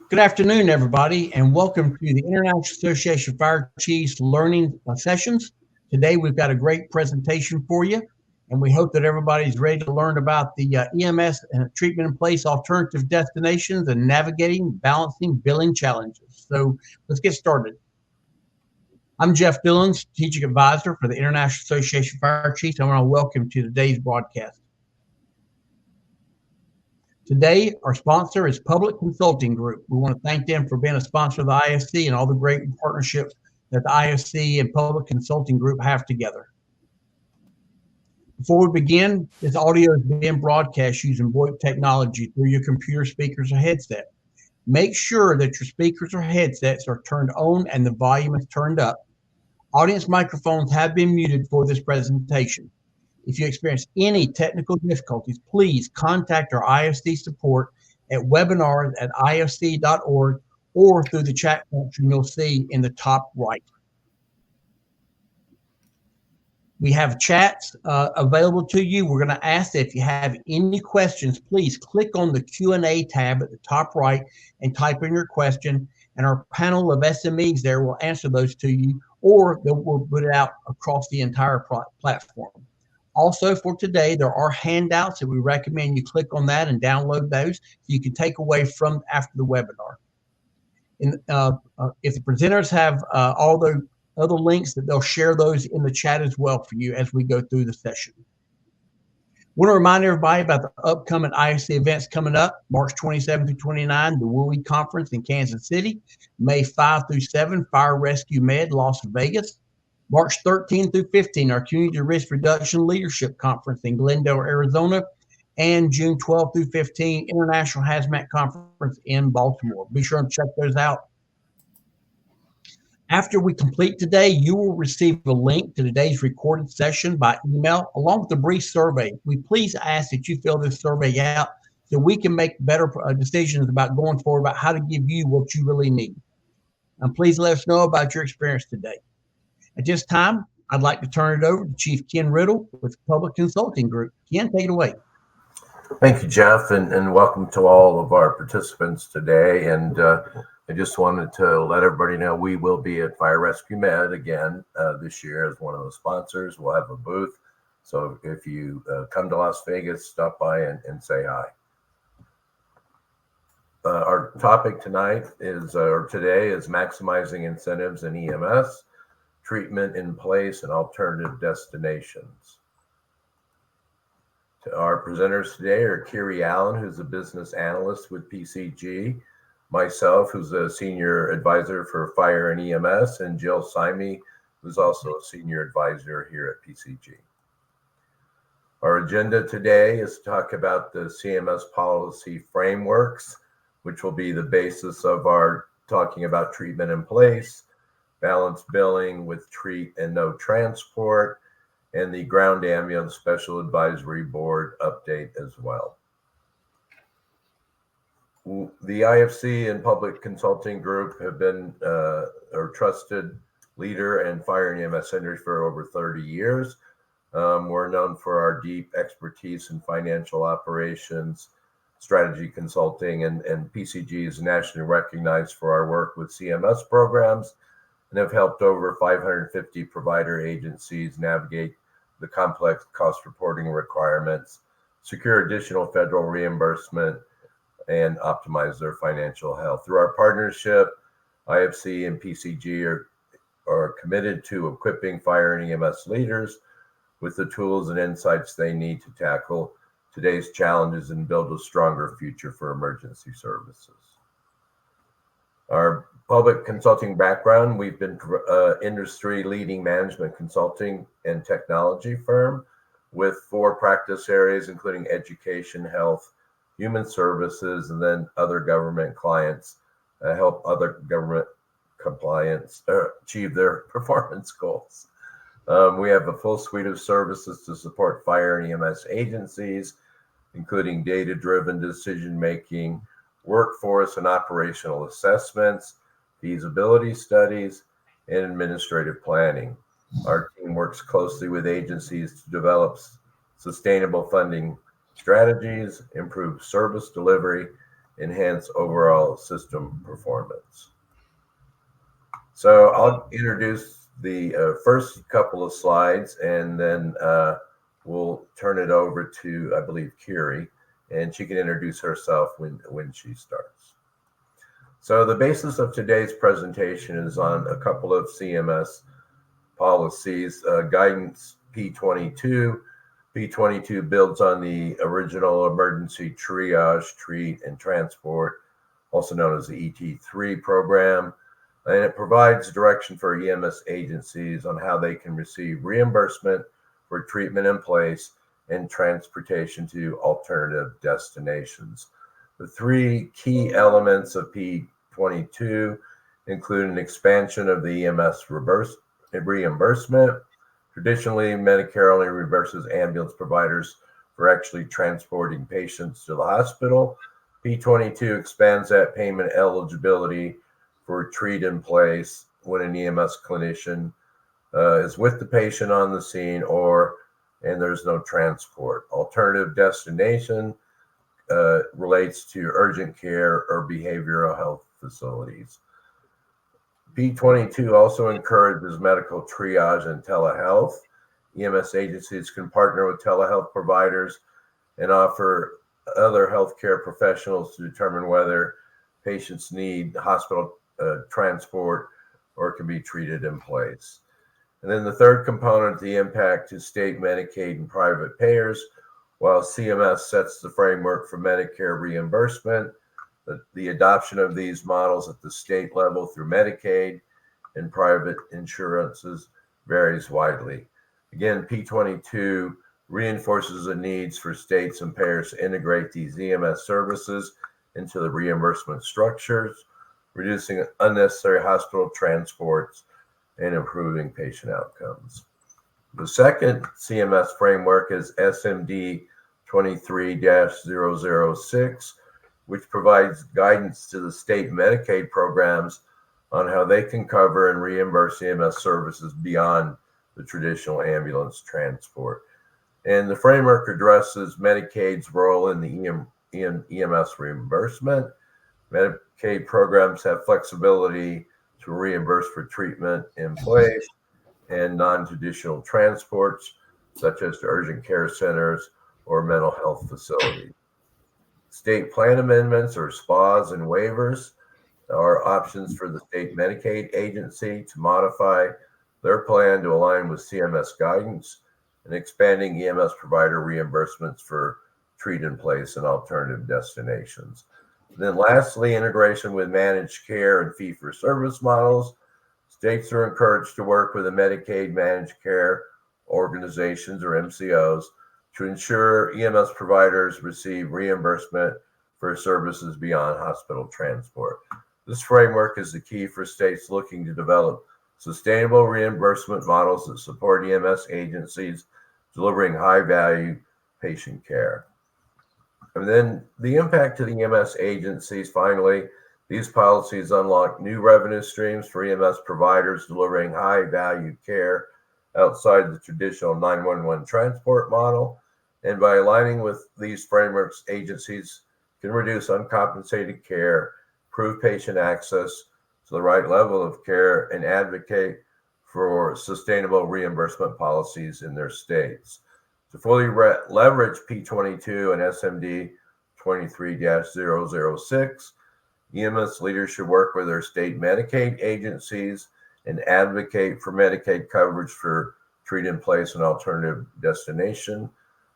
Good afternoon, everybody, and welcome to the International Association of Fire Chiefs Learning Sessions. Today, we've got a great presentation for you, and we hope that everybody's ready to learn about the EMS and treatment in place alternative destinations and navigating, balancing, billing challenges. So let's get started. I'm Jeff Dillon, Strategic Advisor for the International Association of Fire Chiefs. I want to welcome to today's broadcast. Today, our sponsor is Public Consulting Group. We want to thank them for being a sponsor of the ISC and all the great partnerships that the ISC and Public Consulting Group have together. Before we begin, this audio is being broadcast using VoIP technology through your computer speakers or headset. Make sure that your speakers or headsets are turned on and the volume is turned up. Audience microphones have been muted for this presentation. If you experience any technical difficulties, please contact our IFC support at webinars@ifc.org or through the chat function you'll see in the top right. We have chats available to you. We're going to ask that if you have any questions, please click on the Q&A tab at the top right and type in your question, and our panel of SMEs there will answer those to you, or we'll put it out across the entire platform. Also, for today, there are handouts that we recommend you click on that and download those so you can take away from after the webinar. If the presenters have all the other links, that they'll share those in the chat as well for you as we go through the session. I want to remind everybody about the upcoming ISC events coming up, March 27 through 29, the WUI Conference in Kansas City, May 5 through 7, Fire Rescue Med, Las Vegas, March 13 through 15, our Community Risk Reduction Leadership Conference in Glendale, Arizona, and June 12 through 15, International Hazmat Conference in Baltimore. Be sure to check those out. After we complete today, you will receive a link to today's recorded session by email, along with a brief survey. We please ask that you fill this survey out so we can make better decisions about going forward, about how to give you what you really need. And please let us know about your experience today. At this time, I'd like to turn it over to Chief Ken Riddle with Public Consulting Group. Ken, take it away. Thank you, Jeff, and welcome to all of our participants today. And I just wanted to let everybody know we will be at Fire Rescue Med again this year as one of the sponsors. We'll have a booth. So if you come to Las Vegas, stop by and say hi. Our topic today is maximizing incentives in EMS, treatment in place, and alternative destinations. Our presenters today are Kiri Allen, who's a business analyst with PCG, myself, who's a senior advisor for fire and EMS, and Jill Simey, who's also a senior advisor here at PCG. Our agenda today is to talk about the CMS policy frameworks, which will be the basis of our talking about treatment in place, balanced billing with treat and no transport, and the Ground Ambulance Special Advisory Board update as well. The IFC and Public Consulting Group have been a trusted leader in fire and EMS industry for over 30 years. We're known for our deep expertise in financial operations, strategy consulting, and PCG is nationally recognized for our work with CMS programs and have helped over 550 provider agencies navigate the complex cost reporting requirements, secure additional federal reimbursement, and optimize their financial health. Through our partnership, IFC and PCG are committed to equipping fire and EMS leaders with the tools and insights they need to tackle today's challenges and build a stronger future for emergency services. Our public consulting background, we've been industry-leading management consulting and technology firm with 4 practice areas, including education, health, human services, and then other government clients help other government compliance achieve their performance goals. We have a full suite of services to support fire and EMS agencies, including data-driven decision-making, workforce and operational assessments, feasibility studies, and administrative planning. Our team works closely with agencies to develop sustainable funding strategies, improve service delivery, enhance overall system performance. So I'll introduce the first couple of slides, and then we'll turn it over to, I believe, Kiri, and she can introduce herself when she starts. So the basis of today's presentation is on a couple of CMS policies, guidance P22. P22 builds on the original emergency triage, treat, and transport, also known as the ET3 program, and it provides direction for EMS agencies on how they can receive reimbursement for treatment in place and transportation to alternative destinations. The three key elements of P22 include an expansion of the EMS reimbursement. Traditionally, Medicare only reimburses ambulance providers for actually transporting patients to the hospital. P22 expands that payment eligibility for treat in place when an EMS clinician is with the patient on the scene and there's no transport. Alternative destination relates to urgent care or behavioral health facilities. P22 also encourages medical triage and telehealth. EMS agencies can partner with telehealth providers and offer other healthcare professionals to determine whether patients need hospital transport or can be treated in place. And then the third component, the impact to state Medicaid and private payers. While CMS sets the framework for Medicare reimbursement, the adoption of these models at the state level through Medicaid and private insurances varies widely. Again, P22 reinforces the needs for states and payers to integrate these EMS services into the reimbursement structures, reducing unnecessary hospital transports and improving patient outcomes. The second CMS framework is SMD 23-006, which provides guidance to the state Medicaid programs on how they can cover and reimburse EMS services beyond the traditional ambulance transport. And the framework addresses Medicaid's role in the EMS reimbursement. Medicaid programs have flexibility to reimburse for treatment in place and non-traditional transports, such as to urgent care centers or mental health facilities. State plan amendments or SPAs and waivers are options for the state Medicaid agency to modify their plan to align with CMS guidance and expanding EMS provider reimbursements for treat in place and alternative destinations. And then lastly, integration with managed care and fee-for-service models. States are encouraged to work with the Medicaid managed care organizations or MCOs to ensure EMS providers receive reimbursement for services beyond hospital transport. This framework is the key for states looking to develop sustainable reimbursement models that support EMS agencies delivering high-value patient care. And then the impact to the EMS agencies, finally, these policies unlock new revenue streams for EMS providers delivering high-value care outside the traditional 911 transport model. And by aligning with these frameworks, agencies can reduce uncompensated care, improve patient access to the right level of care, and advocate for sustainable reimbursement policies in their states. To fully leverage P22 and SMD 23-006, EMS leaders should work with their state Medicaid agencies and advocate for Medicaid coverage for treat in place and alternative destination,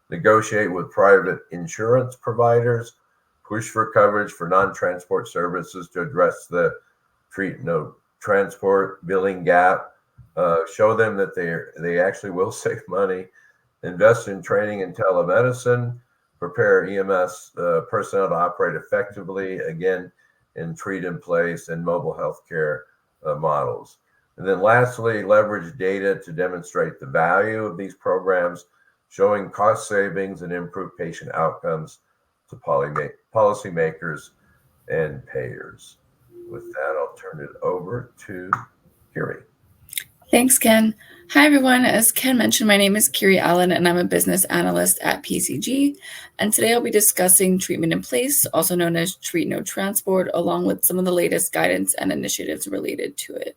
negotiate with private insurance providers, push for coverage for non-transport services to address the transport billing gap, show them that they actually will save money, invest in training and telemedicine, prepare EMS personnel to operate effectively, again, in treat in place and mobile healthcare models. And then lastly, leverage data to demonstrate the value of these programs, showing cost savings and improved patient outcomes to policymakers and payers. With that, I'll turn it over to Kiri. Thanks, Ken. Hi, everyone. As Ken mentioned, my name is Kiri Allen, and I'm a business analyst at PCG. And today I'll be discussing treatment in place, also known as Treat No Transport, along with some of the latest guidance and initiatives related to it.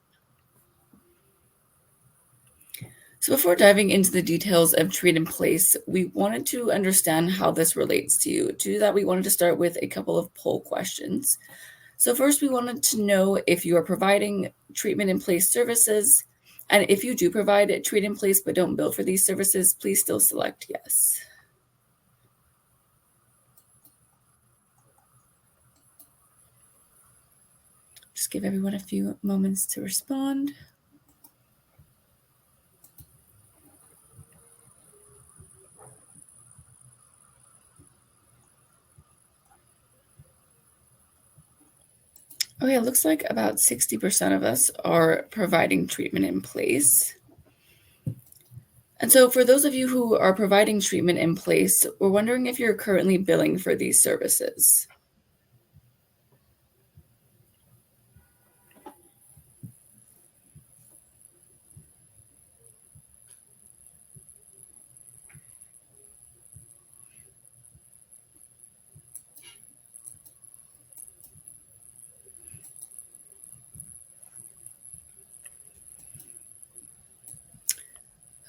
So before diving into the details of Treat in Place, we wanted to understand how this relates to you. To do that, we wanted to start with a couple of poll questions. So first, we wanted to know if you are providing treatment in place services. And if you do provide treat in place but don't bill for these services, please still select yes. Just give everyone a few moments to respond. Okay, it looks like about 60% of us are providing treatment in place. And so for those of you who are providing treatment in place, we're wondering if you're currently billing for these services.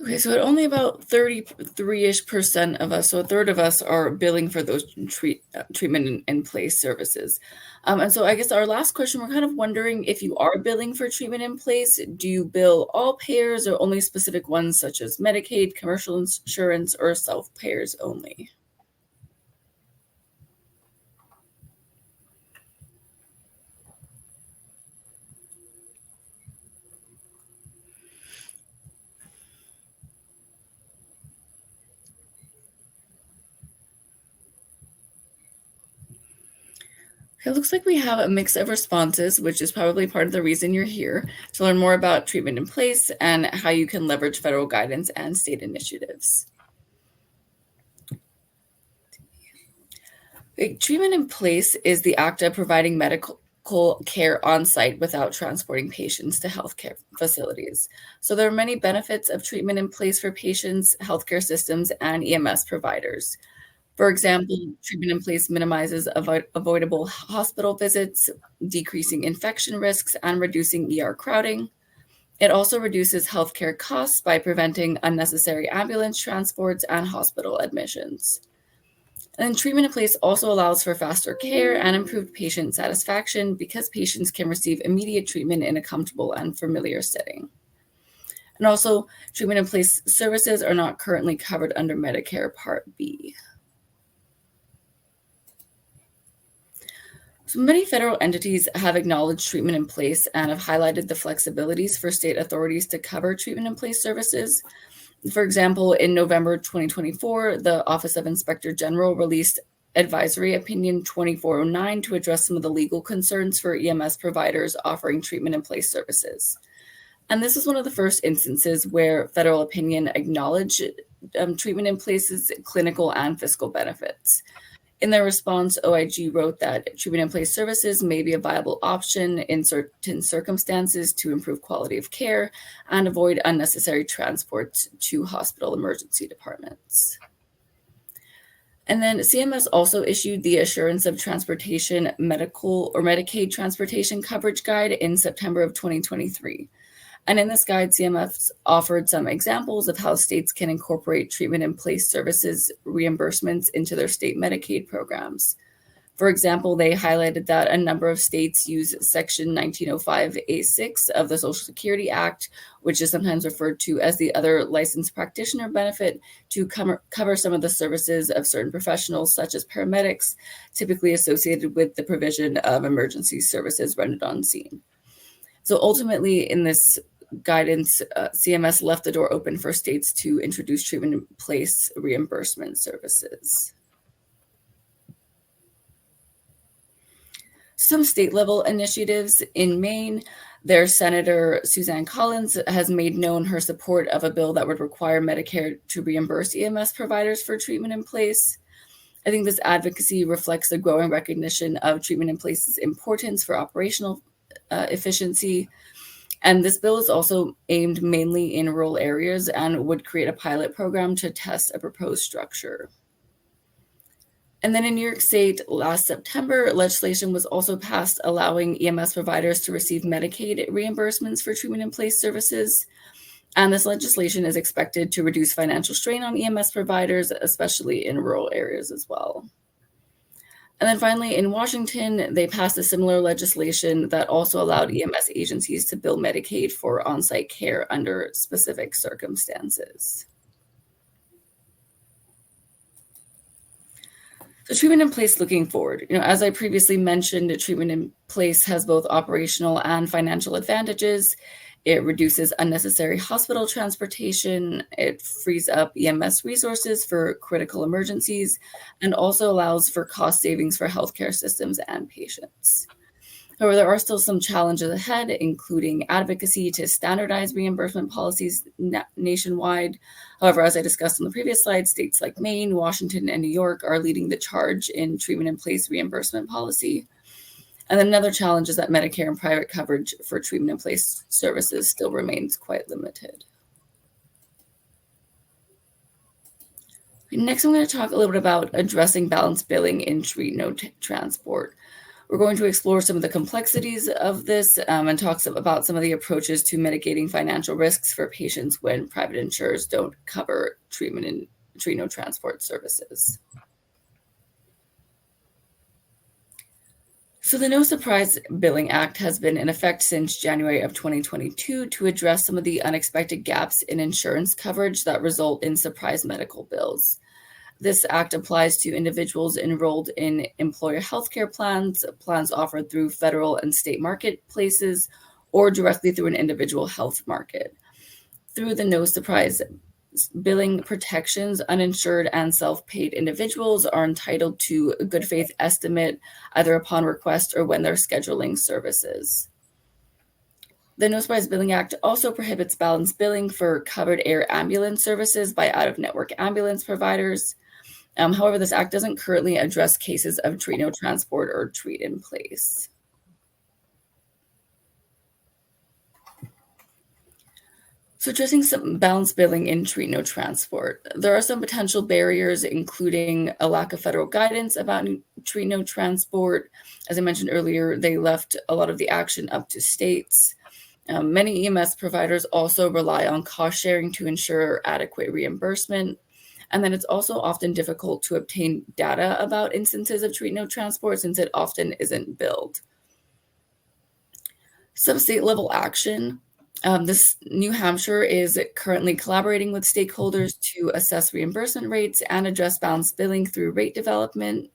Okay, so only about 33-ish% of us, so a third of us, are billing for those treatment in place services. And so I guess our last question, we're kind of wondering if you are billing for treatment in place, do you bill all payers or only specific ones such as Medicaid, commercial insurance, or self-payers only? It looks like we have a mix of responses, which is probably part of the reason you're here, to learn more about treatment in place and how you can leverage federal guidance and state initiatives. Treatment in place is the act of providing medical care on site without transporting patients to healthcare facilities. So there are many benefits of treatment in place for patients, healthcare systems, and EMS providers. For example, treatment in place minimizes avoidable hospital visits, decreasing infection risks, and reducing ER crowding. It also reduces healthcare costs by preventing unnecessary ambulance transports and hospital admissions. And treatment in place also allows for faster care and improved patient satisfaction because patients can receive immediate treatment in a comfortable and familiar setting. And also, treatment in place services are not currently covered under Medicare Part B. So many federal entities have acknowledged treatment in place and have highlighted the flexibilities for state authorities to cover treatment in place services. For example, in November 2024, the Office of Inspector General released Advisory Opinion 2409 to address some of the legal concerns for EMS providers offering treatment in place services. And this is one of the first instances where federal opinion acknowledged treatment in place's clinical and fiscal benefits. In their response, OIG wrote that treatment in place services may be a viable option in certain circumstances to improve quality of care and avoid unnecessary transports to hospital emergency departments. And then CMS also issued the Assurance of Transportation Medical or Medicaid Transportation Coverage Guide in September of 2023. And in this guide, CMS offered some examples of how states can incorporate treatment in place services reimbursements into their state Medicaid programs. For example, they highlighted that a number of states use Section 1905A6 of the Social Security Act, which is sometimes referred to as the other licensed practitioner benefit, to cover some of the services of certain professionals, such as paramedics, typically associated with the provision of emergency services rendered on scene. So ultimately, in this guidance, CMS left the door open for states to introduce treatment in place reimbursement services. Some state level initiatives in Maine, their Senator Suzanne Collins has made known her support of a bill that would require Medicare to reimburse EMS providers for treatment in place. I think this advocacy reflects the growing recognition of treatment in place's importance for operational efficiency. And this bill is also aimed mainly in rural areas and would create a pilot program to test a proposed structure. And then in New York State, last September, legislation was also passed allowing EMS providers to receive Medicaid reimbursements for treatment-in-place services. And this legislation is expected to reduce financial strain on EMS providers, especially in rural areas as well. And then finally, in Washington, they passed a similar legislation that also allowed EMS agencies to bill Medicaid for on-site care under specific circumstances. So treatment in place looking forward. As I previously mentioned, treatment in place has both operational and financial advantages. It reduces unnecessary hospital transportation. It frees up EMS resources for critical emergencies and also allows for cost savings for healthcare systems and patients. However, there are still some challenges ahead, including advocacy to standardize reimbursement policies nationwide. However, as I discussed on the previous slide, states like Maine, Washington, and New York are leading the charge in treatment in place reimbursement policy. And then another challenge is that Medicare and private coverage for treatment in place services still remains quite limited. Next, I'm going to talk a little bit about addressing balanced billing in treat-no-transport. We're going to explore some of the complexities of this and talk about some of the approaches to mitigating financial risks for patients when private insurers don't cover treat-no-transport services. So the No Surprise Billing Act has been in effect since January of 2022 to address some of the unexpected gaps in insurance coverage that result in surprise medical bills. This act applies to individuals enrolled in employer healthcare plans, plans offered through federal and state marketplaces, or directly through an individual health market. Through the No Surprise Billing protections, uninsured and self-paid individuals are entitled to a good faith estimate either upon request or when they're scheduling services. The No Surprise Billing Act also prohibits balanced billing for covered air ambulance services by out-of-network ambulance providers. However, this act doesn't currently address cases of treat-no-transport or treat-in-place. So addressing some balanced billing in treat-no-transport. There are some potential barriers, including a lack of federal guidance about treat-no-transport. As I mentioned earlier, they left a lot of the action up to states. Many EMS providers also rely on cost sharing to ensure adequate reimbursement. And then it's also often difficult to obtain data about instances of treat-no-transport since it often isn't billed. Some state level action. New Hampshire is currently collaborating with stakeholders to assess reimbursement rates and address balanced billing through rate development.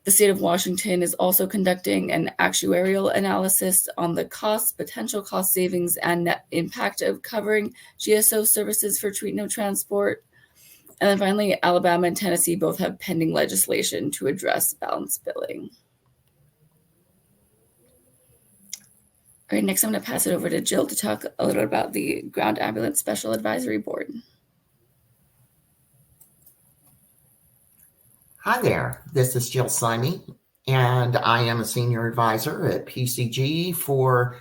The state of Washington is also conducting an actuarial analysis on the costs, potential cost savings, and net impact of covering GSO services for treat-no-transport. And then finally, Alabama and Tennessee both have pending legislation to address balanced billing. All right, next I'm going to pass it over to Jill to talk a little about the Ground Ambulance Special Advisory Board. Hi there, this is Jill Simey, and I am a senior advisor at PCG for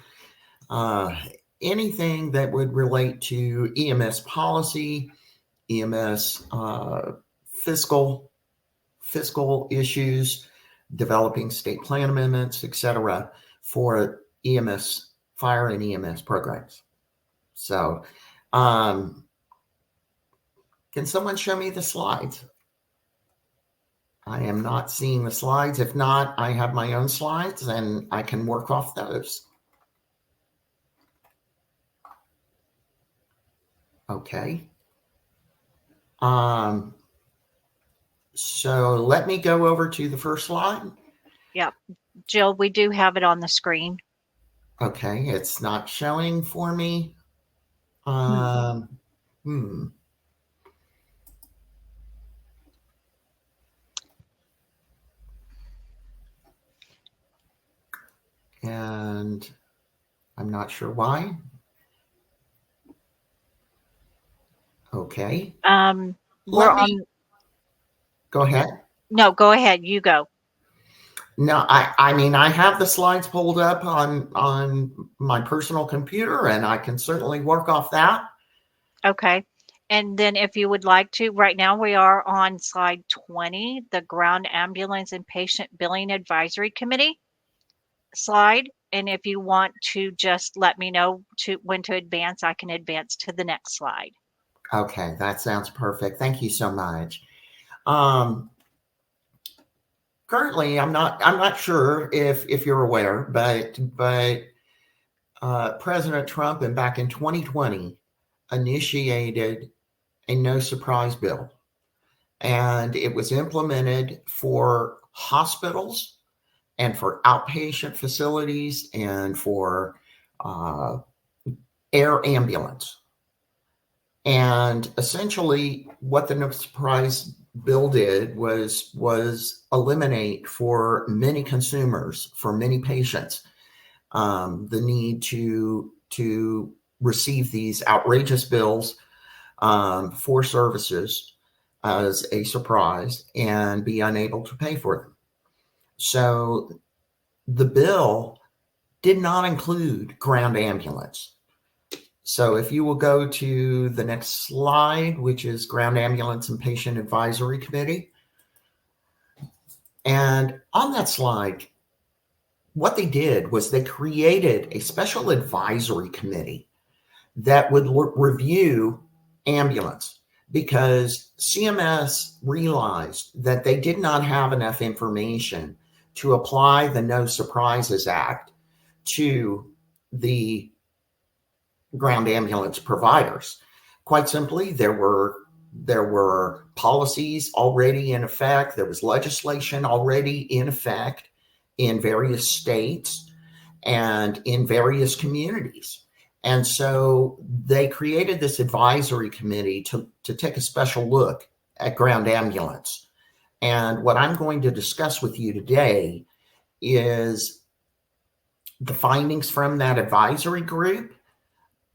anything that would relate to EMS policy, EMS fiscal issues, developing state plan amendments, etc., for EMS, fire and EMS programs. So, can someone show me the slides? I am not seeing the slides. If not, I have my own slides and I can work off those. Okay. So let me go over to the first slide. Yeah, Jill, we do have it on the screen. Okay, it's not showing for me. And I'm not sure why. Okay. Go ahead. No, go ahead. You go. No, I mean, I have the slides pulled up on my personal computer, and I can certainly work off that. Okay. And then if you would like to, right now we are on slide 20, the Ground Ambulance and Patient Billing Advisory Committee slide. And if you want to just let me know when to advance, I can advance to the next slide. Okay, that sounds perfect. Thank you so much. Currently, I'm not sure if you're aware, but President Trump, and back in 2020, initiated a no surprise bill, and it was implemented for hospitals and for outpatient facilities and for air ambulance. And essentially, what the no surprise bill did was eliminate for many consumers, for many patients, the need to receive these outrageous bills for services as a surprise and be unable to pay for them. So the bill did not include ground ambulance. So if you will go to the next slide, which is Ground Ambulance and Patient Advisory Committee. And on that slide, what they did was they created a special advisory committee that would review ambulance, because CMS realized that they did not have enough information to apply the No Surprises Act to the ground ambulance providers. Quite simply, there were policies already in effect. There was legislation already in effect in various states and in various communities. And so they created this advisory committee to take a special look at ground ambulance. And what I'm going to discuss with you today is the findings from that advisory group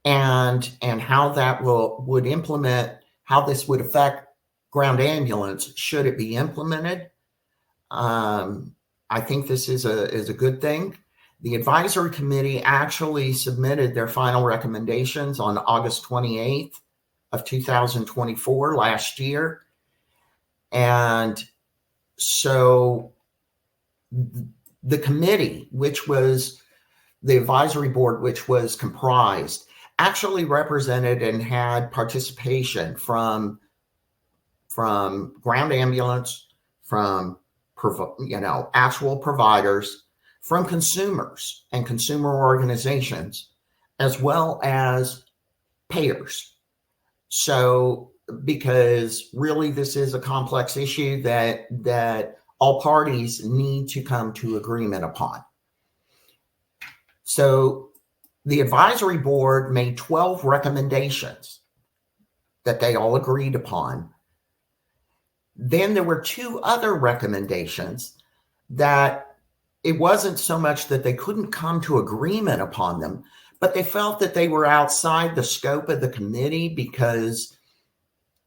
and how that would implement, how this would affect ground ambulance should it be implemented. I think this is a good thing. The advisory committee actually submitted their final recommendations on August 28th of 2024, last year. And so the committee, which was the advisory board, which was comprised, actually represented and had participation from ground ambulance, from actual providers, from consumers and consumer organizations, as well as payers. So, because really this is a complex issue that all parties need to come to agreement upon. So the advisory board made 12 recommendations that they all agreed upon. Then there were 2 other recommendations that it wasn't so much that they couldn't come to agreement upon them, but they felt that they were outside the scope of the committee, because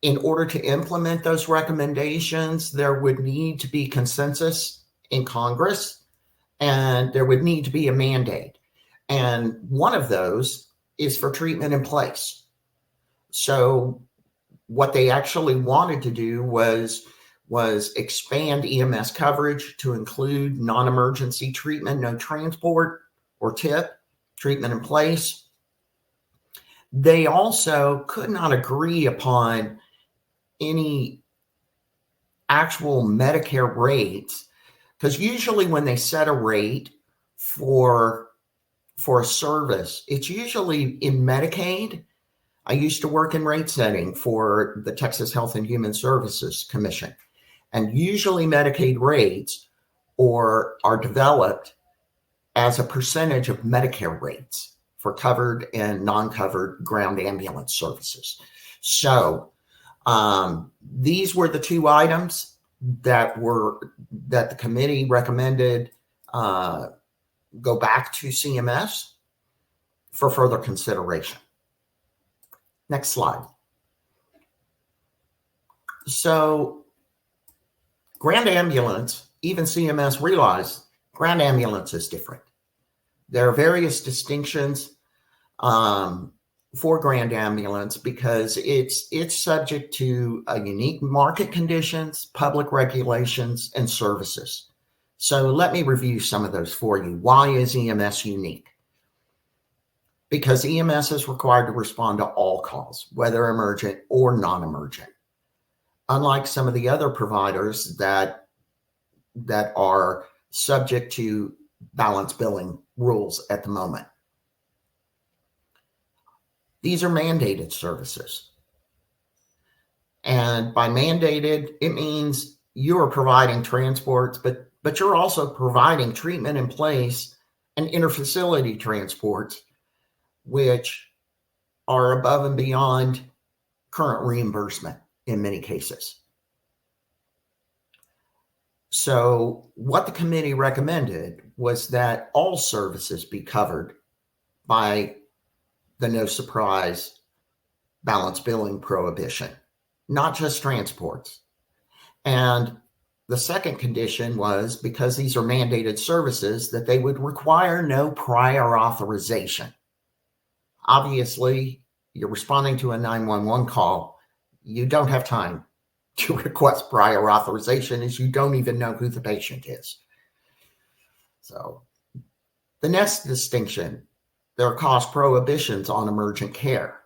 in order to implement those recommendations, there would need to be consensus in Congress, and there would need to be a mandate. And one of those is for treatment in place. So what they actually wanted to do was expand EMS coverage to include non-emergency treatment, no transport, or TIP, treatment in place. They also could not agree upon any actual Medicare rates, because usually when they set a rate for a service, it's usually in Medicaid. I used to work in rate setting for the Texas Health and Human Services Commission, and usually Medicaid rates are developed as a percentage of Medicare rates for covered and non-covered ground ambulance services. So these were the 2 items that the committee recommended go back to CMS for further consideration. Next slide. So ground ambulance, even CMS realized ground ambulance is different. There are various distinctions for Grand Ambulance because it's subject to unique market conditions, public regulations, and services. So let me review some of those for you. Why is EMS unique? Because EMS is required to respond to all calls, whether emergent or non-emergent. Unlike some of the other providers that are subject to balance billing rules at the moment. These are mandated services. And by mandated, it means you are providing transports, but you're also providing treatment in place and interfacility transports, which are above and beyond current reimbursement in many cases. So what the committee recommended was that all services be covered by the no surprise balance billing prohibition, not just transports. And the second condition was, because these are mandated services, that they would require no prior authorization. Obviously, you're responding to a 911 call. You don't have time to request prior authorization, as you don't even know who the patient is. So the next distinction, there are cost prohibitions on emergent care.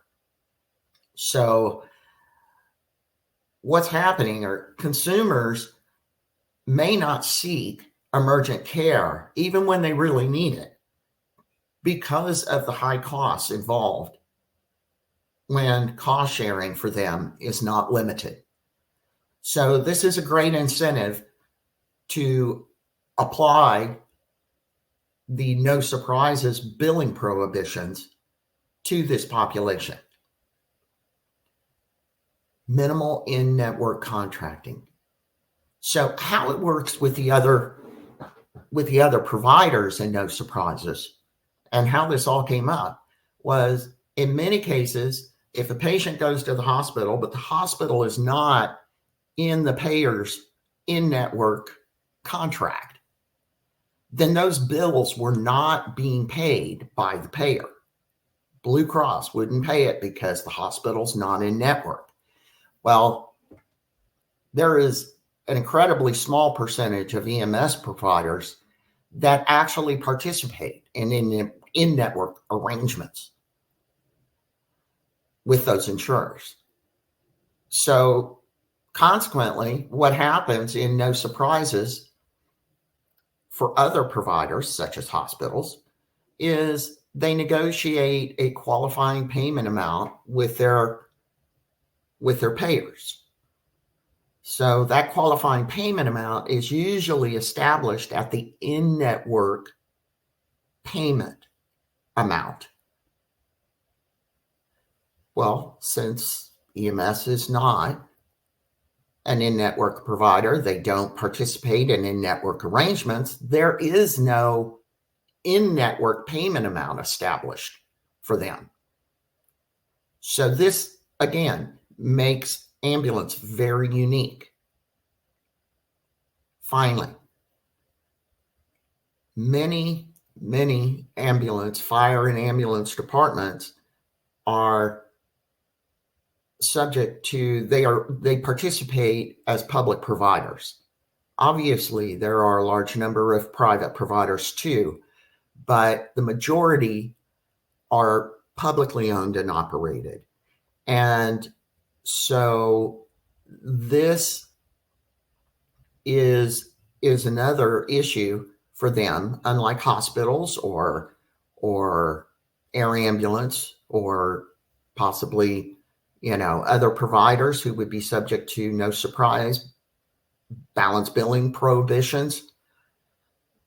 So what's happening are consumers may not seek emergent care even when they really need it because of the high costs involved when cost sharing for them is not limited. So this is a great incentive to apply the no surprises billing prohibitions to this population. Minimal in-network contracting. So how it works with the other providers and no surprises, and how this all came up was, in many cases, if a patient goes to the hospital, but the hospital is not in the payer's in-network contract, then those bills were not being paid by the payer. Blue Cross wouldn't pay it because the hospital's not in network. Well, there is an incredibly small percentage of EMS providers that actually participate in in-network arrangements with those insurers. So consequently, what happens in no surprises for other providers, such as hospitals, is they negotiate a qualifying payment amount with their payers. So that qualifying payment amount is usually established at the in-network payment amount. Well, since EMS is not an in-network provider, they don't participate in in-network arrangements, there is no in-network payment amount established for them. So this, again, makes ambulance very unique. Finally, many fire and ambulance departments are subject to, they participate as public providers. Obviously, there are a large number of private providers too, but the majority are publicly owned and operated. And so this is another issue for them, unlike hospitals or air ambulance or possibly, other providers who would be subject to no surprise balance billing prohibitions.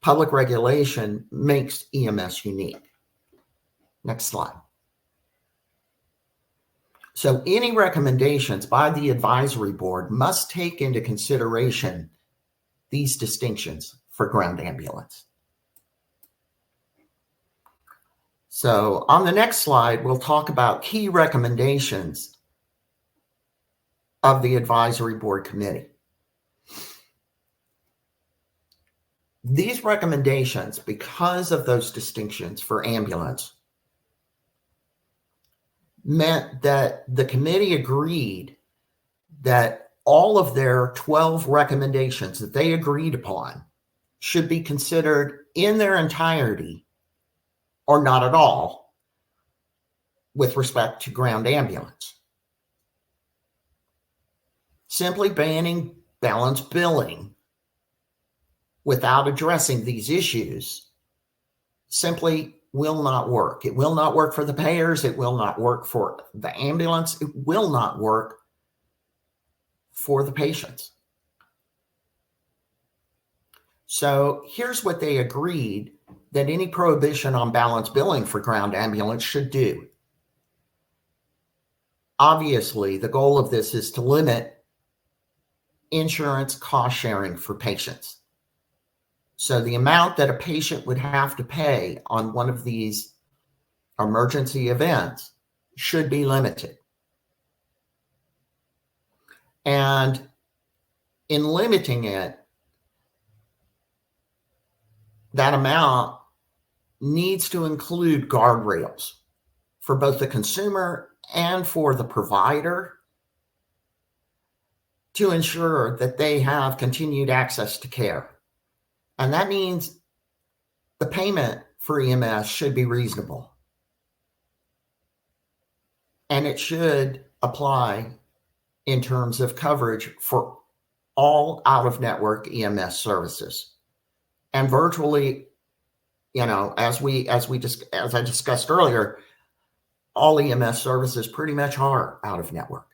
Public regulation makes EMS unique. Next slide. So any recommendations by the advisory board must take into consideration these distinctions for ground ambulance. So on the next slide, we'll talk about key recommendations of the advisory board committee. These recommendations, because of those distinctions for ambulance, meant that the committee agreed that all of their 12 recommendations that they agreed upon should be considered in their entirety or not at all with respect to ground ambulance. Simply banning balance billing without addressing these issues simply will not work. It will not work for the payers. It will not work for the ambulance. It will not work for the patients. So here's what they agreed that any prohibition on balance billing for ground ambulance should do. Obviously, the goal of this is to limit insurance cost sharing for patients. So the amount that a patient would have to pay on one of these emergency events should be limited. And in limiting it, that amount needs to include guardrails for both the consumer and for the provider to ensure that they have continued access to care. And that means the payment for EMS should be reasonable. And it should apply in terms of coverage for all out-of-network EMS services. And virtually, as I discussed earlier, all EMS services pretty much are out-of-network.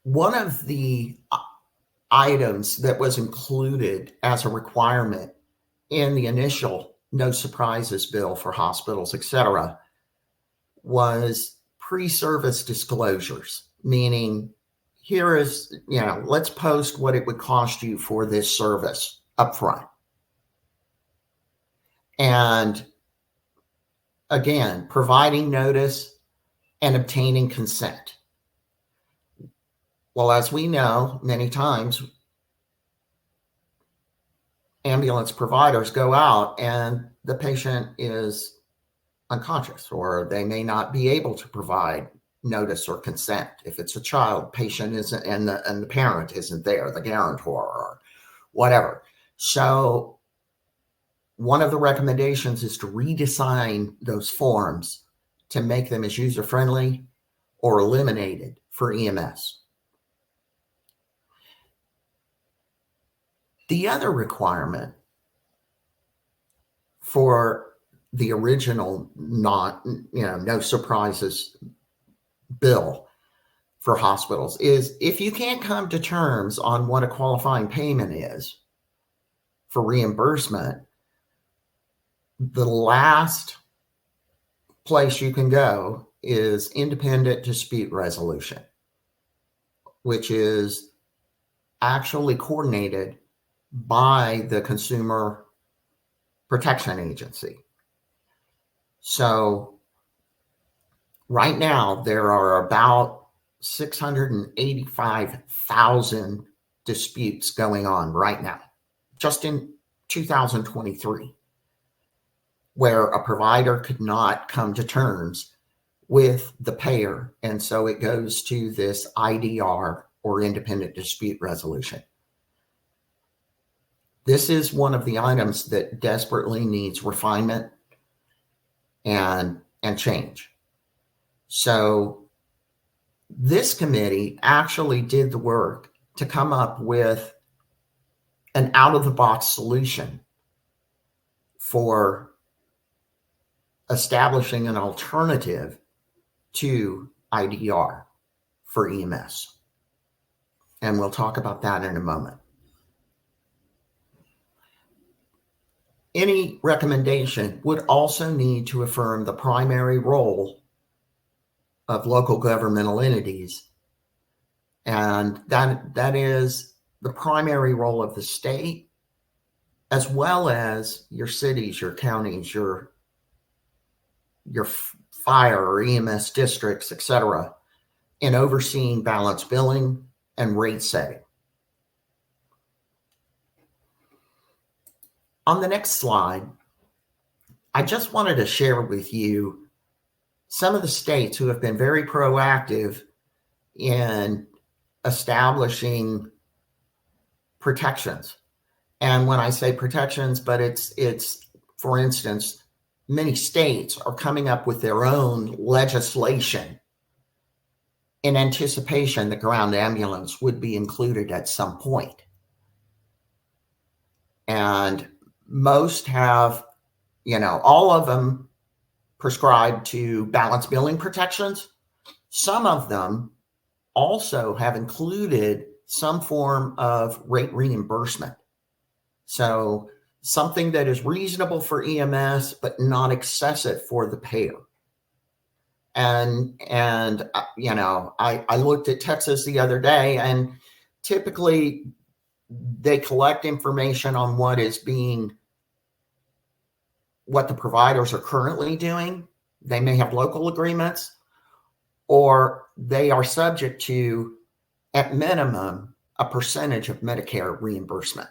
One of the items that was included as a requirement in the initial no surprises bill for hospitals, etc., was pre-service disclosures, meaning here is, let's post what it would cost you for this service up front. And again, providing notice and obtaining consent. Well, as we know, many times ambulance providers go out and the patient is unconscious, or they may not be able to provide notice or consent. If it's a child, patient isn't, and the parent isn't there, the guarantor or whatever. So one of the recommendations is to redesign those forms to make them as user-friendly or eliminated for EMS. The other requirement for the original no surprises bill for hospitals is if you can't come to terms on what a qualifying payment is for reimbursement, the last place you can go is independent dispute resolution, which is actually coordinated by the Consumer Protection Agency. So right now, there are about 685,000 disputes going on right now, just in 2023, where a provider could not come to terms with the payer. And so it goes to this IDR, or independent dispute resolution. This is one of the items that desperately needs refinement and change. So this committee actually did the work to come up with an out-of-the-box solution for establishing an alternative to IDR for EMS. And we'll talk about that in a moment. Any recommendation would also need to affirm the primary role of local governmental entities. And that is the primary role of the state, as well as your cities, your counties, your fire or EMS districts, etc., in overseeing balance billing and rate setting. On the next slide, I just wanted to share with you some of the states who have been very proactive in establishing protections. And when I say protections, but it's for instance, many states are coming up with their own legislation in anticipation that ground ambulance would be included at some point. And most have, all of them prescribe to balanced billing protections. Some of them also have included some form of rate reimbursement. So something that is reasonable for EMS, but not excessive for the payer. And I looked at Texas the other day, and typically they collect information on what the providers are currently doing. They may have local agreements, or they are subject to, at minimum, a percentage of Medicare reimbursement.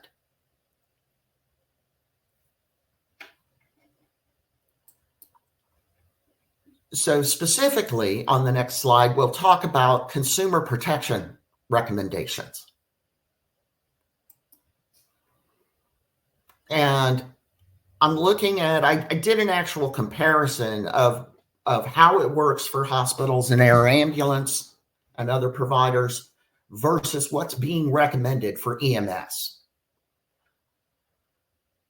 So specifically on the next slide, we'll talk about consumer protection recommendations. And I'm looking at, I did an actual comparison of how it works for hospitals and air ambulance and other providers versus what's being recommended for EMS.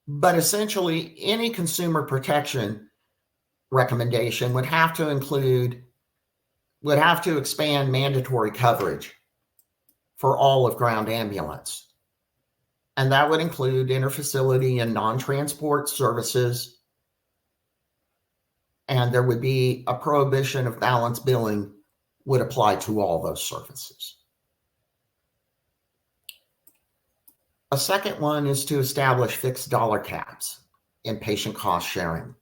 But essentially, any consumer protection recommendation would have to expand mandatory coverage for all of ground ambulance. And that would include interfacility and non-transport services. And there would be a prohibition of balance billing would apply to all those services. A second one is to establish fixed dollar caps in patient cost sharing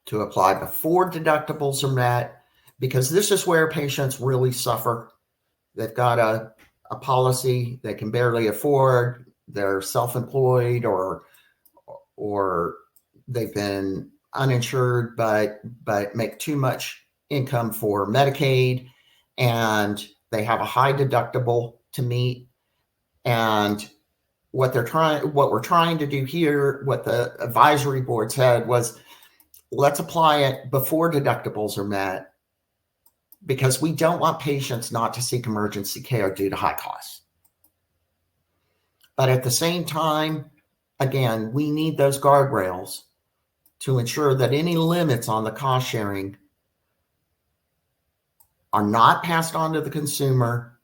to apply before deductibles are met, because this is where patients really suffer. They've got a policy they can barely afford, they're self-employed, or they've been uninsured but make too much income for Medicaid, and they have a high deductible to meet. And what we're trying to do here, what the advisory board said was, let's apply it before deductibles are met, because we don't want patients not to seek emergency care due to high costs. But at the same time, again, we need those guardrails to ensure that any limits on the cost sharing are not passed on to the consumer,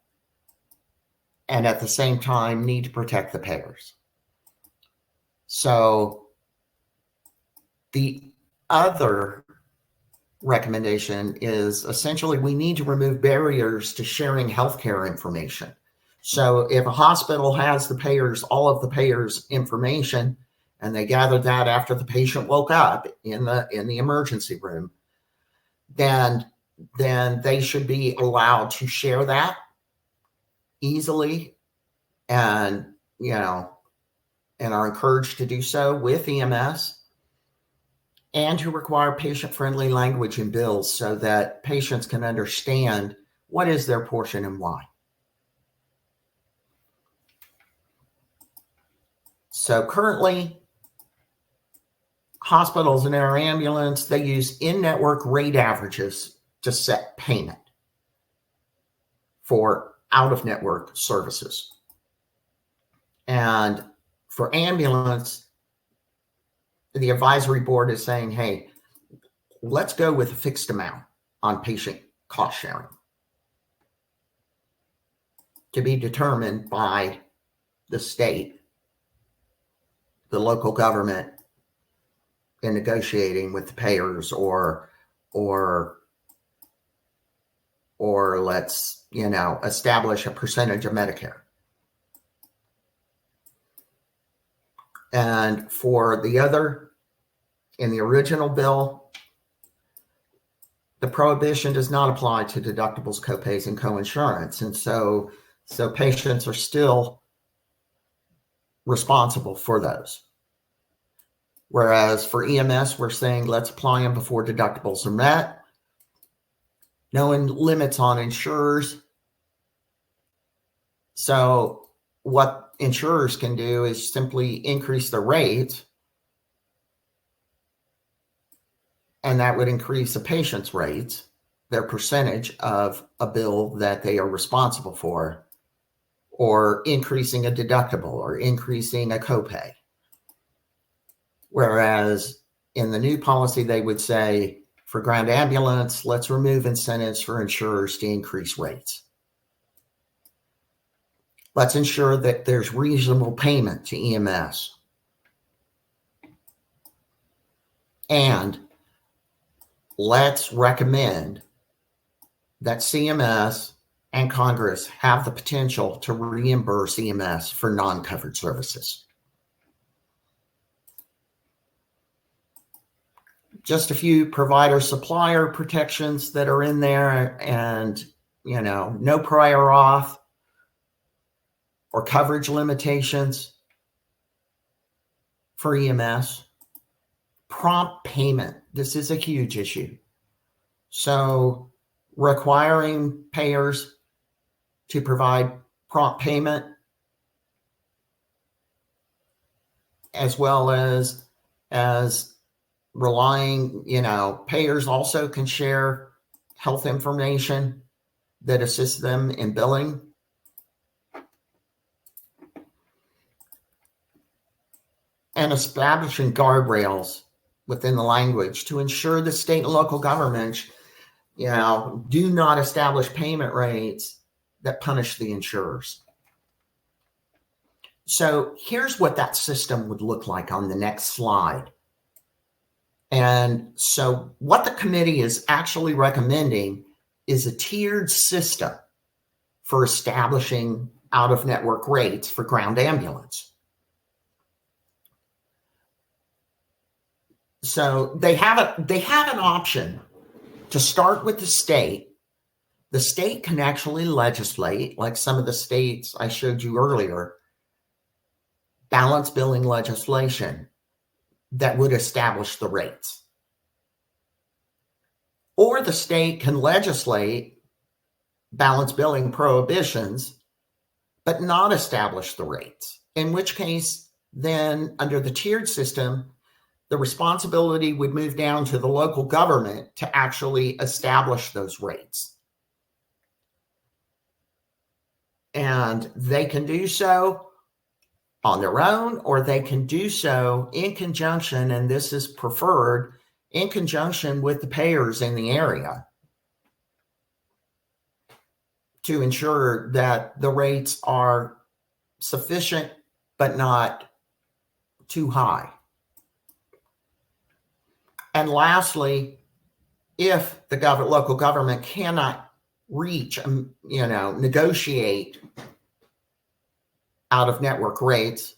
and at the same time need to protect the payers. So the other recommendation is essentially we need to remove barriers to sharing healthcare information. So if a hospital has all of the payers' information, and they gathered that after the patient woke up in the emergency room, then they should be allowed to share that easily, and are encouraged to do so with EMS, and to require patient-friendly language in bills so that patients can understand what is their portion and why. So currently, hospitals and air ambulance, they use in-network rate averages to set payment for out-of-network services. And for ambulance, the advisory board is saying, hey, let's go with a fixed amount on patient cost sharing to be determined by the state, the local government, in negotiating with the payers, or let's, establish a percentage of Medicare. And for the other, in the original bill, the prohibition does not apply to deductibles, copays, and coinsurance. And so patients are still responsible for those. Whereas for EMS, we're saying let's apply them before deductibles are met. No limits on insurers. So what insurers can do is simply increase the rates, and that would increase the patient's rates, their percentage of a bill that they are responsible for, or increasing a deductible or increasing a copay. Whereas in the new policy, they would say for ground ambulance, let's remove incentives for insurers to increase rates. Let's ensure that there's reasonable payment to EMS. And let's recommend that CMS and Congress have the potential to reimburse EMS for non-covered services. Just a few provider supplier protections that are in there, and no prior auth or coverage limitations for EMS. Prompt payment. This is a huge issue. So requiring payers to provide prompt payment, as well as relying, payers also can share health information that assists them in billing. And establishing guardrails within the language to ensure the state and local governments, do not establish payment rates that punish the insurers. So here's what that system would look like on the next slide. And so what the committee is actually recommending is a tiered system for establishing out-of-network rates for ground ambulance. So they have an option to start with the state. The state can actually legislate, like some of the states I showed you earlier, balance billing legislation that would establish the rates. Or the state can legislate balance billing prohibitions, but not establish the rates, in which case then under the tiered system, the responsibility would move down to the local government to actually establish those rates. And they can do so on their own, or they can do so in conjunction, and this is preferred, in conjunction with the payers in the area to ensure that the rates are sufficient but not too high. And lastly, if the local government cannot reach, negotiate out-of-network rates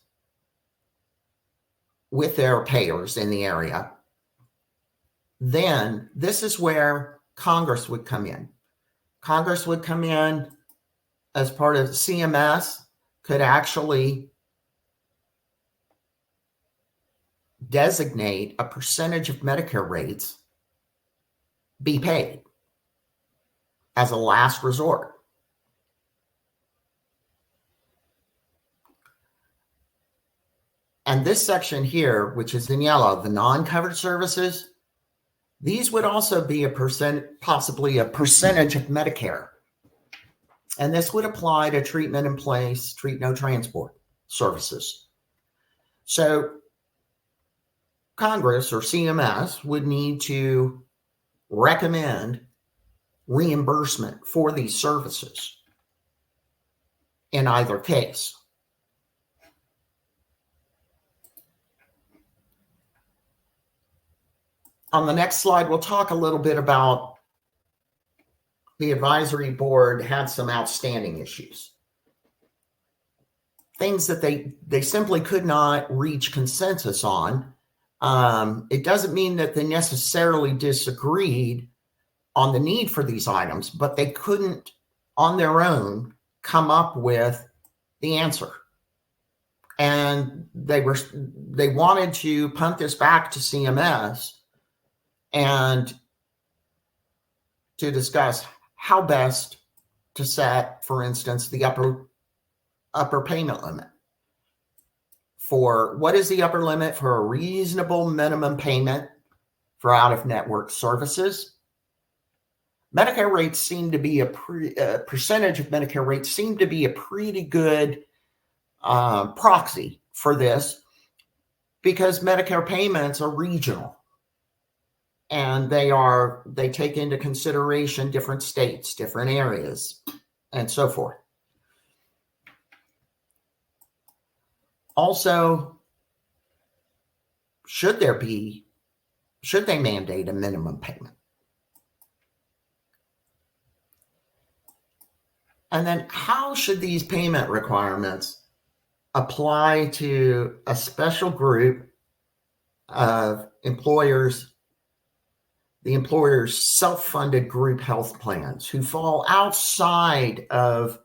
with their payers in the area, then this is where Congress would come in. Congress would come in as part of CMS, could actually designate a percentage of Medicare rates be paid as a last resort. And this section here, which is in yellow, the non-covered services, these would also be possibly a percentage of Medicare. And this would apply to treatment in place, treat no transport services. So Congress or CMS would need to recommend reimbursement for these services in either case. On the next slide, we'll talk a little bit about the advisory board had some outstanding issues. Things that they simply could not reach consensus on. It doesn't mean that they necessarily disagreed on the need for these items, but they couldn't on their own come up with the answer. and they wanted to punt this back to CMS and to discuss how best to set, for instance, the upper payment limit. For what is the upper limit for a reasonable minimum payment for out-of-network services? Medicare rates seem to be percentage of Medicare rates seem to be a pretty good proxy for this, because Medicare payments are regional, and they take into consideration different states, different areas, and so forth. Also, should they mandate a minimum payment? And then how should these payment requirements apply to a special group of employers, the employer's self-funded group health plans, who fall outside of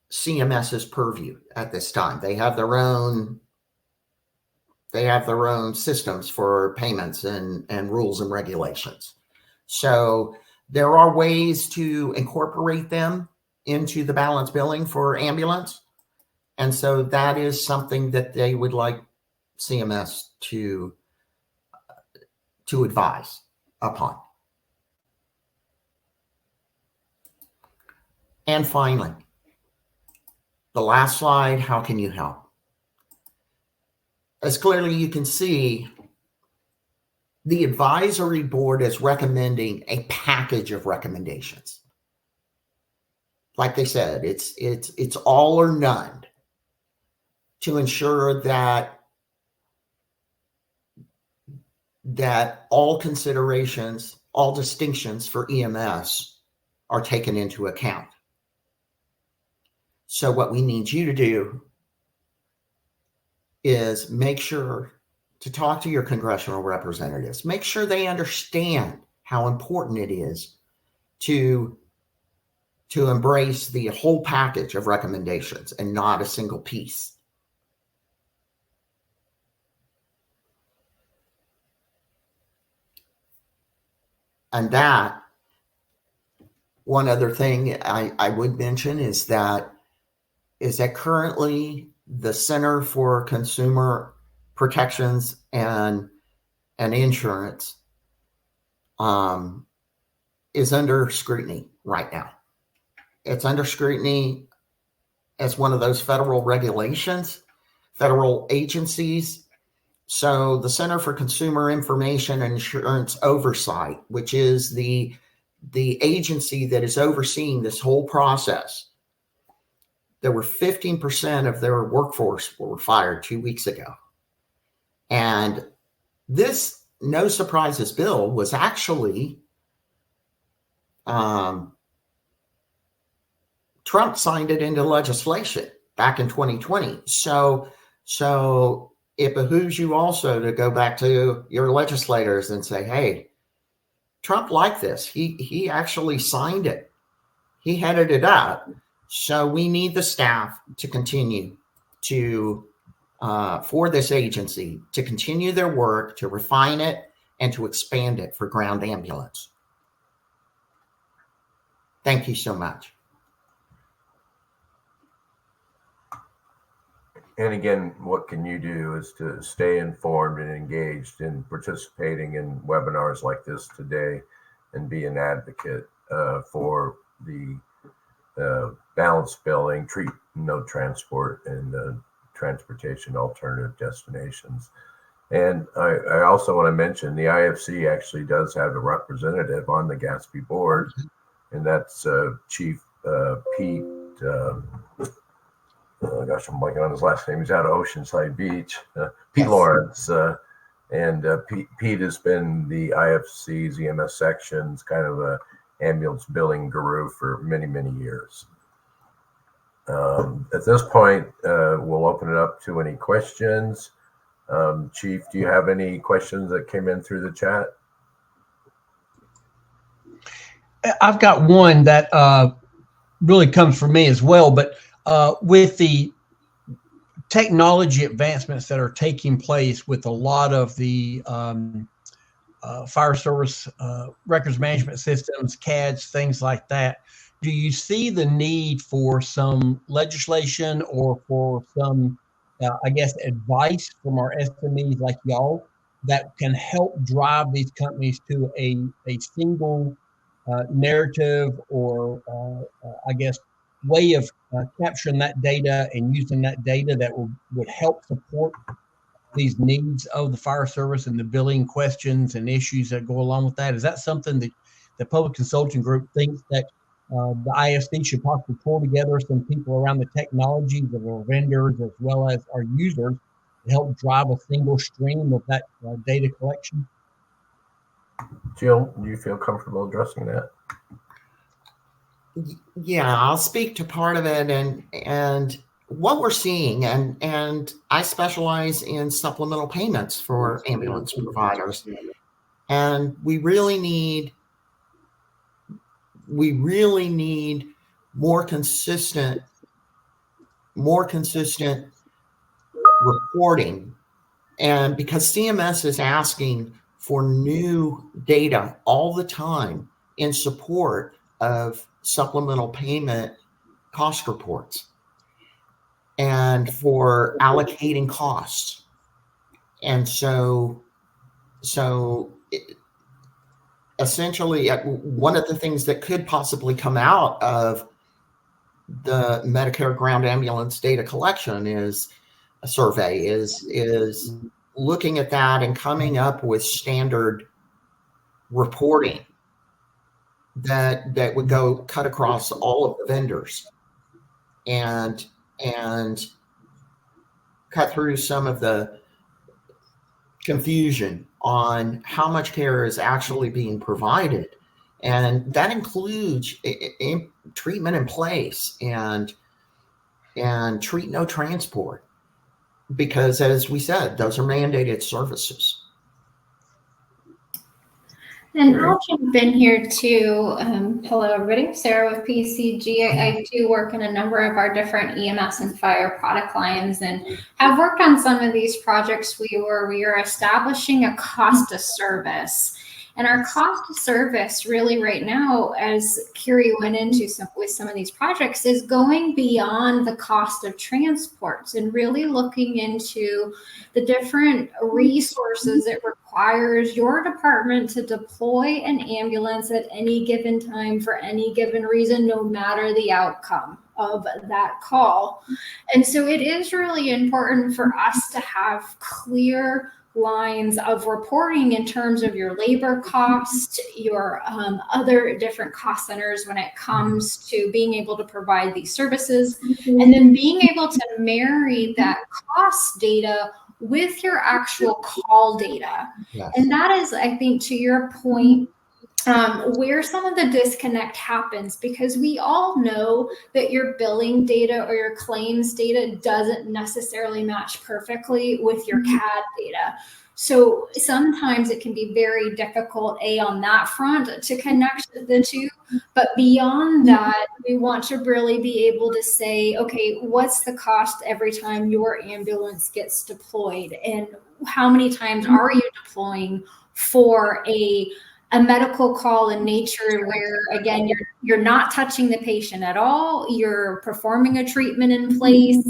CMS's purview at this time? They have their own systems for payments and rules and regulations. So there are ways to incorporate them into the balance billing for ambulance. And so that is something that they would like CMS to advise upon. And finally, the last slide, how can you help? As clearly you can see, the advisory board is recommending a package of recommendations. Like they said, it's all or none to ensure that all considerations, all distinctions for EMS are taken into account. So what we need you to do is make sure to talk to your congressional representatives. Make sure they understand how important it is to embrace the whole package of recommendations and not a single piece. And that, one other thing I would mention is that currently the Center for Consumer Protections and Insurance is under scrutiny right now. It's under scrutiny as one of those federal regulations, federal agencies. So the Center for Consumer Information and Insurance Oversight, which is the agency that is overseeing this whole process, there were 15% of their workforce were fired 2 weeks ago. And this no surprises bill was actually Trump signed it into legislation back in 2020. So it behooves you also to go back to your legislators and say, hey, Trump liked this. He actually signed it. He headed it up. So we need the staff to continue to, for this agency, to continue their work, to refine it, and to expand it for ground ambulance. Thank you so much. And again, what can you do is to stay informed and engaged in participating in webinars like this today and be an advocate for the balance billing, treat no transport, and transportation alternative destinations. And I also want to mention the IFC actually does have a representative on the Gatsby board, and that's Chief Pete. Oh gosh, I'm blanking on his last name. He's out of Oceanside Beach. Pete yes. Lawrence. Pete has been the IFC's EMS section's kind of a ambulance billing guru for many, many years. At this point, we'll open it up to any questions. Chief, do you have any questions that came in through the chat? I've got one that really comes from me as well, but with the technology advancements that are taking place with a lot of the fire service records management systems, CADs, things like that, do you see the need for some legislation or for some, I guess, advice from our SMEs like y'all that can help drive these companies to a single narrative or, I guess, way of capturing that data and using that data that would help support these needs of the fire service and the billing questions and issues that go along with that? Is that something that the Public Consulting Group thinks that the IFC should possibly pull together some people around the technologies of our vendors as well as our users to help drive a single stream of that data collection? Jill, do you feel comfortable addressing that? Yeah, I'll speak to part of it, and what we're seeing, and I specialize in supplemental payments for ambulance providers, and we really need more consistent reporting, and because CMS is asking for new data all the time in support of supplemental payment cost reports and for allocating costs. And so essentially, one of the things that could possibly come out of the Medicare ground ambulance data collection is a survey, is looking at that and coming up with standard reporting that would go cut across all of the vendors and cut through some of the confusion on how much care is actually being provided. And that includes treatment in place and treat no transport, because as we said, those are mandated services. And I'll jump in here too. Hello, everybody. Sarah with PCG. I do work in a number of our different EMS and fire product lines, and I've worked on some of these projects we are establishing a cost of service. And our cost of service really right now, as Kiri went into with some of these projects, is going beyond the cost of transports and really looking into the different resources it requires your department to deploy an ambulance at any given time for any given reason, no matter the outcome of that call. And so it is really important for us to have clear lines of reporting in terms of your labor cost, your other different cost centers when it comes to being able to provide these services, and then being able to marry that cost data with your actual call data. Yes. And that is, I think, to your point, where some of the disconnect happens, because we all know that your billing data or your claims data doesn't necessarily match perfectly with your CAD data. So sometimes it can be very difficult, on that front, to connect the two. But beyond that, we want to really be able to say, okay, what's the cost every time your ambulance gets deployed? And how many times are you deploying for a medical call in nature where, again, you're not touching the patient at all, you're performing a treatment in place,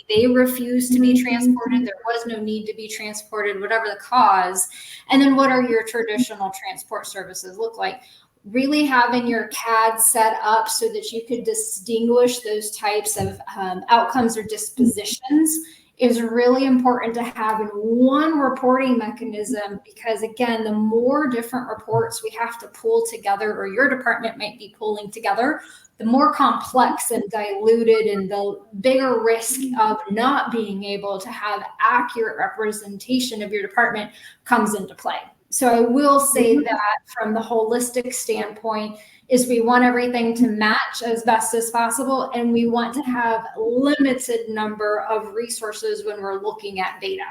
they refuse to be transported, there was no need to be transported, whatever the cause. And then what are your traditional transport services look like? Really having your CAD set up so that you could distinguish those types of outcomes or dispositions is really important to have in one reporting mechanism, because again, the more different reports we have to pull together, or your department might be pulling together, the more complex and diluted and the bigger risk of not being able to have accurate representation of your department comes into play. So I will say that from the holistic standpoint is we want everything to match as best as possible, and we want to have limited number of resources when we're looking at data.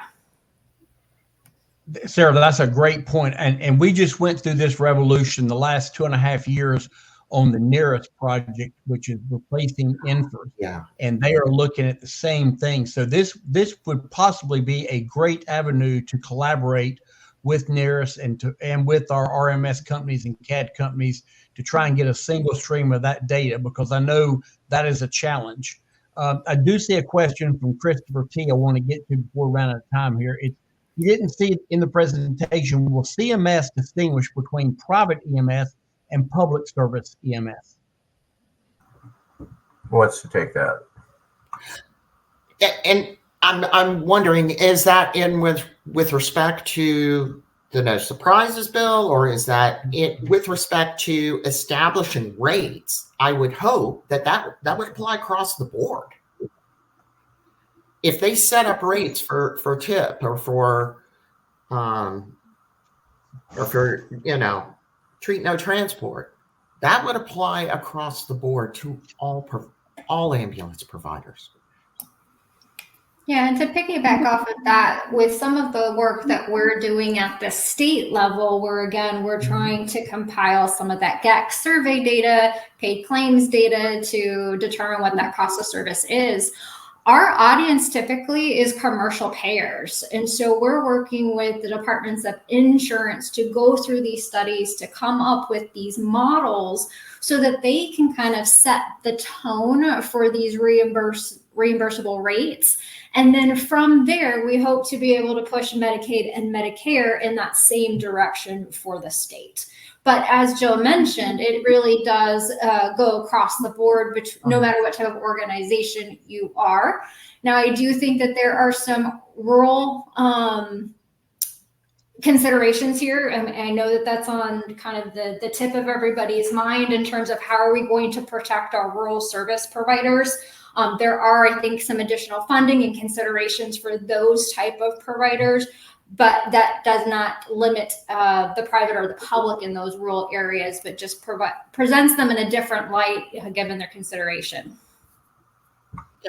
Sarah, that's a great point. And we just went through this revolution the last 2.5 years on the nearest project, which is replacing Infers. Yeah. And they are looking at the same thing. So this would possibly be a great avenue to collaborate with Nearest and with our RMS companies and CAD companies to try and get a single stream of that data, because I know that is a challenge. I do see a question from Christopher T. I want to get to before we run out of time here. You didn't see it in the presentation. Will CMS distinguish between private EMS and public service EMS? Who wants to take that? And I'm wondering, is that in with respect to the No Surprises Bill, or is that it with respect to establishing rates? I would hope that would apply across the board. If they set up rates for tip or for treat no transport, that would apply across the board to all ambulance providers. Yeah, and to piggyback off of that, with some of the work that we're doing at the state level, we're trying to compile some of that GAC survey data, paid claims data to determine what that cost of service is. Our audience typically is commercial payers. And so we're working with the departments of insurance to go through these studies to come up with these models so that they can kind of set the tone for these reimbursable rates. And then from there, we hope to be able to push Medicaid and Medicare in that same direction for the state. But as Joe mentioned, it really does go across the board, no matter what type of organization you are. Now, I do think that there are some rural considerations here. I know that that's on kind of the tip of everybody's mind in terms of how are we going to protect our rural service providers. There are, I think, some additional funding and considerations for those type of providers, but that does not limit the private or the public in those rural areas, but just presents them in a different light given their consideration.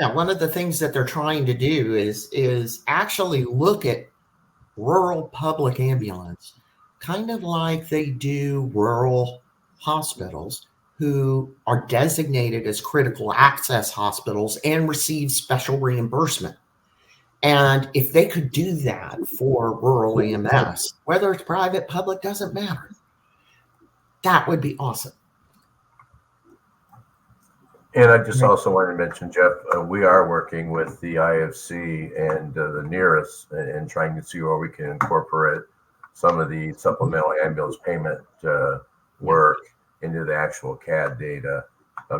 Yeah, one of the things that they're trying to do is actually look at rural public ambulance, kind of like they do rural hospitals who are designated as critical access hospitals and receive special reimbursement. And if they could do that for rural EMS, whether it's private, public, doesn't matter. That would be awesome. And I just also wanted to mention, Jeff, we are working with the IFC and the Nearest and trying to see where we can incorporate some of the supplemental ambulance payment work into the actual CAD data,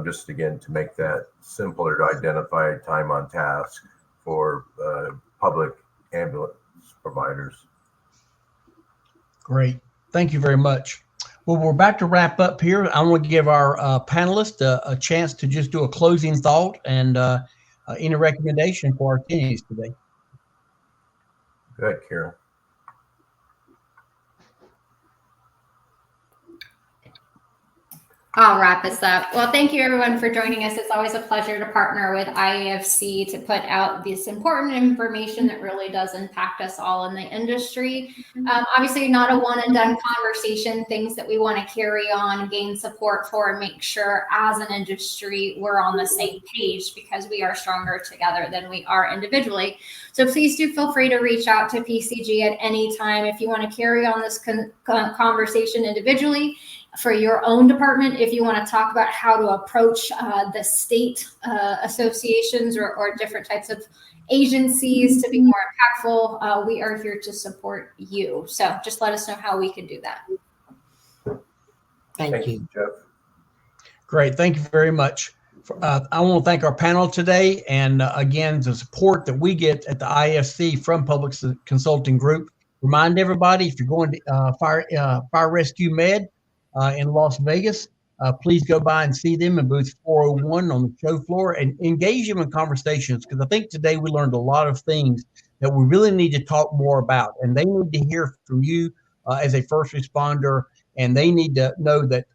just again to make that simpler to identify time on task for public ambulance providers. Great. Thank you very much. Well, we're about to wrap up here. I want to give our panelists a chance to just do a closing thought and any recommendation for our attendees today. Go ahead, Karen. I'll wrap this up. Well, thank you everyone for joining us. It's always a pleasure to partner with IAFC to put out this important information that really does impact us all in the industry. Obviously not a one and done conversation, things that we want to carry on, gain support for, and make sure as an industry we're on the same page, because we are stronger together than we are individually. So please do feel free to reach out to PCG at any time if you want to carry on this conversation individually for your own department. If you want to talk about how to approach the state associations or different types of agencies to be more impactful, we are here to support you. So just let us know how we can do that. Thank you, Jeff. Great. Thank you very much. I want to thank our panel today, and again, the support that we get at the IFC from Public Consulting Group. Remind everybody, if you're going to Fire Rescue Med in Las Vegas, please go by and see them in booth 401 on the show floor and engage them in conversations, because I think today we learned a lot of things that we really need to talk more about, and they need to hear from you as a first responder, and they need to know that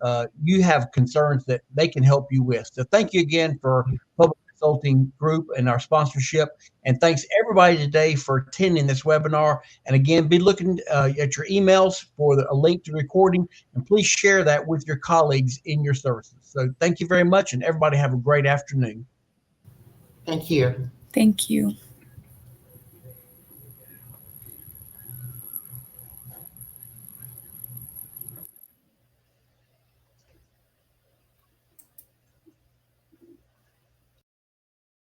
you have concerns that they can help you with. So thank you again for Public Consulting Group and our sponsorship. And thanks everybody today for attending this webinar. And again, be looking at your emails for a link to recording, and please share that with your colleagues in your services. So thank you very much, and everybody have a great afternoon. Thank you. Thank you.